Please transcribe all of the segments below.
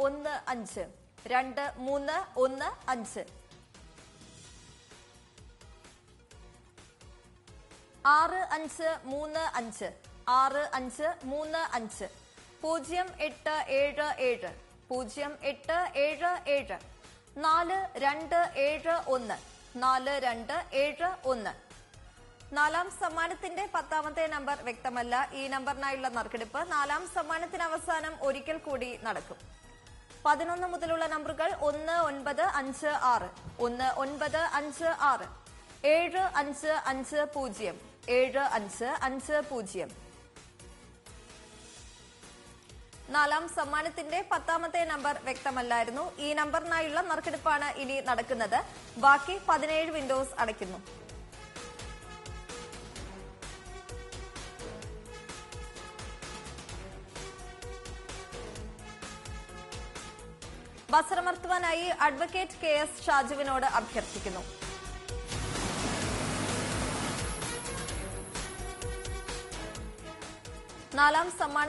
5 2 3 1 5 6 5 3 5 6 5 3 5 08 7 7 08 7 7 4 2 7 1 4 2 7 1 നാലാം സമ്മാനത്തിന്റെ 10ാമത്തെ നമ്പർ വ്യക്തമല്ല. ഈ നമ്പറിനായുള്ള നറുക്കെടുപ്പ് നാലാം സമ്മാനത്തിന് അവസാനം ഒരിക്കൽ കൂടി നടക്കും. 11 മുതലുള്ള നമ്പറുകൾ 1 9 5 6 1 9 5 6 7 5 5 0 7 5 5 0. നാലാം സമ്മാനത്തിന്റെ 10ാമത്തെ നമ്പർ വ്യക്തമല്ലായിരുന്നു. ഈ നമ്പറിനായുള്ള നറുക്കെടുപ്പാണ് ഇനി നടക്കുന്നത്. ബാക്കി 17 വിൻഡോസ് അടയ്ക്കുന്നു. ബസറമർത്തുവാനായി അഡ്വക്കേറ്റ് KS ഷാജുവിനോട് അഭ്യർത്ഥിക്കുന്നു. നാലാം സമ്മാന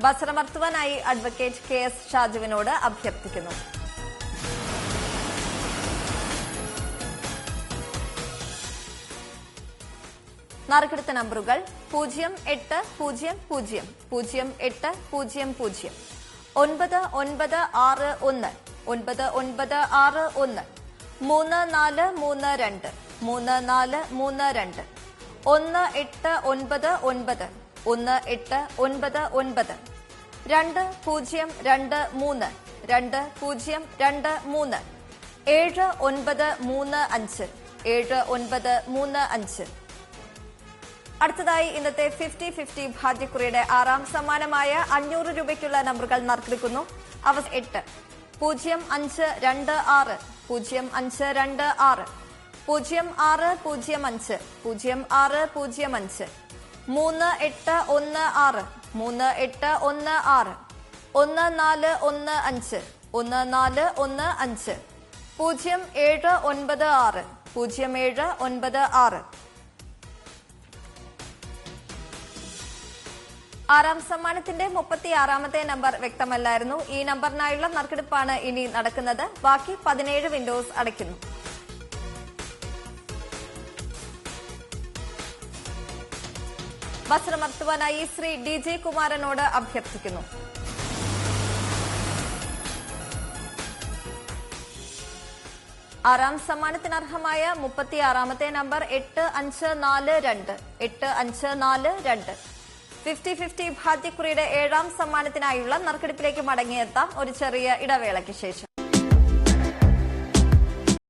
ബസറമർത്തുവാനായി അഡ്വക്കേറ്റ് KS ഷാജുവിനോട് അഭ്യർത്ഥിക്കുന്നു. നറുക്കെടുത്ത നമ്പറുകൾ 0800 0800 9961 9961 3432 3432 1899 1899 2023 2023 7935 7935. അടുത്തതായി ഇന്നത്തെ 50-50 ഭാഗ്യക്കുറിയുടെ 6ാം സമ്മാനമായ 500 രൂപയ്ക്കുള്ള നമ്പറുകൾ നറുക്കെടുക്കുന്നു. 8 0526 0526 0605 0605 3816 3816 1415 1415 0796 0796. 6ാം സമ്മാനത്തിന്റെ 36ാമത്തെ നമ്പർ വ്യക്തമല്ലായിരുന്നു. ഈ നമ്പറിനായുള്ള നറുക്കെടുപ്പാണ് ഇനി നടക്കുന്നത്. ബാക്കി 17 വിൻഡോസ് അടയ്ക്കുന്നു. ബസറമർത്തുവാനായി ശ്രീ DJ കുമാരനോട് അഭ്യർത്ഥിക്കുന്നു. ആറാം സമ്മാനത്തിനർഹമായ 36ാമത്തെ നമ്പർ 8542 8542. 50-50 ഭാഗ്യക്കുറിയുടെ 7ാം സമ്മാനത്തിനായുള്ള നറുക്കെടുപ്പിലേക്ക് മടങ്ങിയെത്താം ഒരു ചെറിയ ഇടവേളയ്ക്ക് ശേഷം.